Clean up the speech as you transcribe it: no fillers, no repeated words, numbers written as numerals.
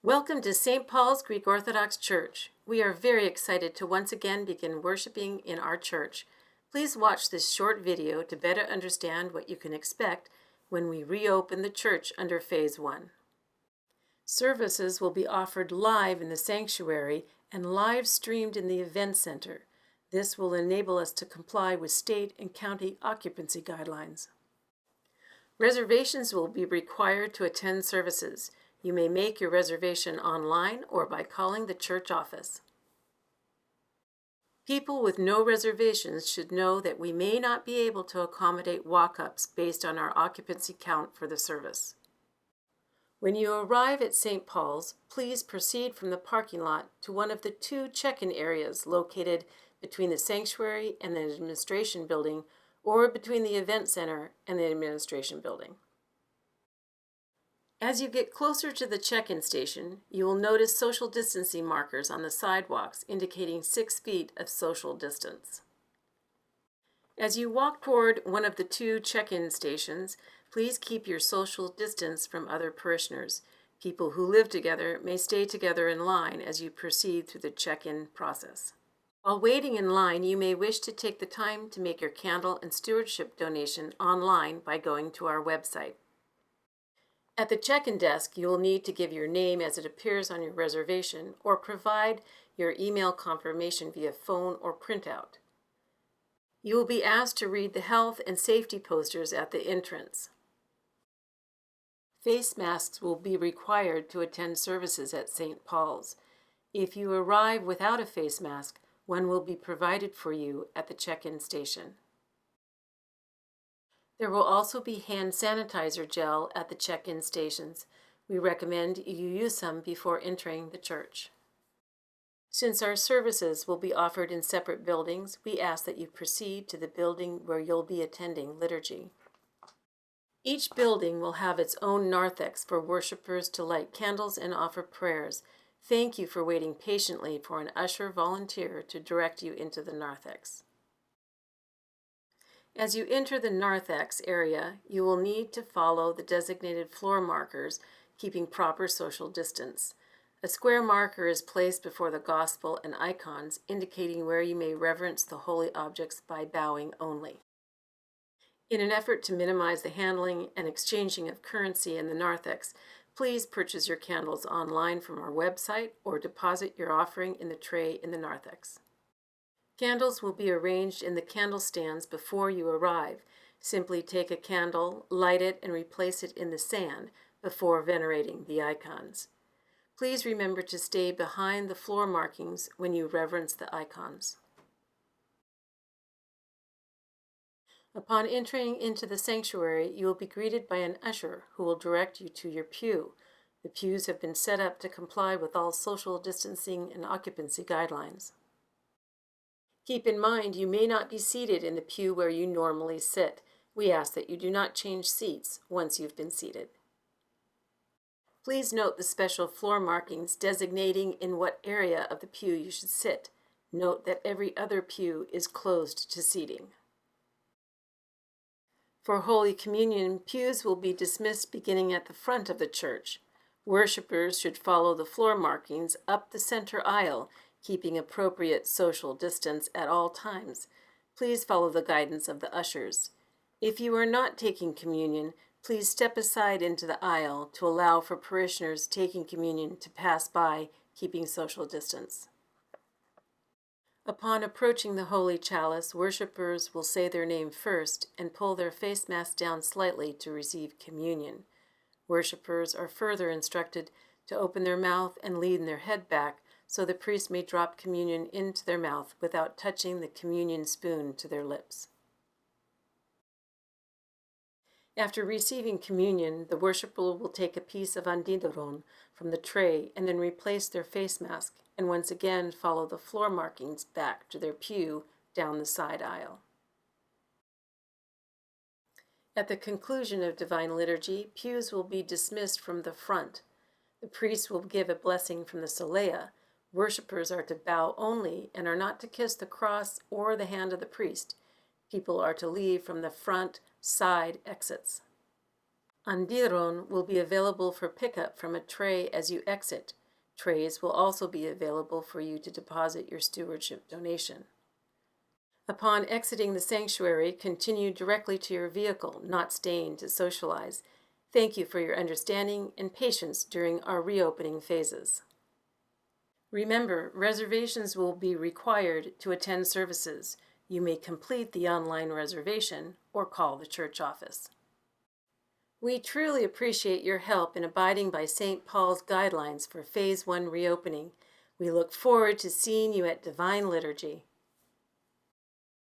Welcome to St. Paul's Greek Orthodox Church. We are very excited to once again begin worshiping in our church. Please watch this short video to better understand what you can expect when we reopen the church under Phase 1. Services will be offered live in the sanctuary and live streamed in the event center. This will enable us to comply with state and county occupancy guidelines. Reservations will be required to attend services. You may make your reservation online or by calling the church office. People with no reservations should know that we may not be able to accommodate walk-ups based on our occupancy count for the service. When you arrive at St. Paul's, please proceed from the parking lot to one of the two check-in areas located between the sanctuary and the administration building, or between the event center and the administration building. As you get closer to the check-in station, you will notice social distancing markers on the sidewalks indicating 6 feet of social distance. As you walk toward one of the two check-in stations, please keep your social distance from other parishioners. People who live together may stay together in line as you proceed through the check-in process. While waiting in line, you may wish to take the time to make your candle and stewardship donation online by going to our website. At the check-in desk, you will need to give your name as it appears on your reservation or provide your email confirmation via phone or printout. You will be asked to read the health and safety posters at the entrance. Face masks will be required to attend services at St. Paul's. If you arrive without a face mask, one will be provided for you at the check-in station. There will also be hand sanitizer gel at the check-in stations. We recommend you use some before entering the church. Since our services will be offered in separate buildings, we ask that you proceed to the building where you'll be attending liturgy. Each building will have its own narthex for worshipers to light candles and offer prayers. Thank you for waiting patiently for an usher volunteer to direct you into the narthex. As you enter the narthex area, you will need to follow the designated floor markers, keeping proper social distance. A square marker is placed before the gospel and icons, indicating where you may reverence the holy objects by bowing only. In an effort to minimize the handling and exchanging of currency in the narthex, please purchase your candles online from our website or deposit your offering in the tray in the narthex. Candles will be arranged in the candle stands before you arrive. Simply take a candle, light it, and replace it in the sand before venerating the icons. Please remember to stay behind the floor markings when you reverence the icons. Upon entering into the sanctuary, you will be greeted by an usher who will direct you to your pew. The pews have been set up to comply with all social distancing and occupancy guidelines. Keep in mind you may not be seated in the pew where you normally sit. We ask that you do not change seats once you've been seated. Please note the special floor markings designating in what area of the pew you should sit. Note that every other pew is closed to seating. For Holy Communion, pews will be dismissed beginning at the front of the church. Worshippers should follow the floor markings up the center aisle, keeping appropriate social distance at all times. Please follow the guidance of the ushers. If you are not taking communion, please step aside into the aisle to allow for parishioners taking communion to pass by, keeping social distance. Upon approaching the holy chalice, worshippers will say their name first and pull their face mask down slightly to receive communion. Worshippers are further instructed to open their mouth and lean their head back so the priest may drop communion into their mouth without touching the communion spoon to their lips. After receiving communion, the worshiper will take a piece of antidoron from the tray and then replace their face mask and once again follow the floor markings back to their pew down the side aisle. At the conclusion of Divine Liturgy, pews will be dismissed from the front. The priest will give a blessing from the solea. Worshippers are to bow only and are not to kiss the cross or the hand of the priest. People are to leave from the front side exits. Andiron will be available for pickup from a tray as you exit. Trays will also be available for you to deposit your stewardship donation. Upon exiting the sanctuary, continue directly to your vehicle, not staying to socialize. Thank you for your understanding and patience during our reopening phases. Remember, reservations will be required to attend services. You may complete the online reservation or call the church office. We truly appreciate your help in abiding by St. Paul's guidelines for Phase 1 reopening. We look forward to seeing you at Divine Liturgy.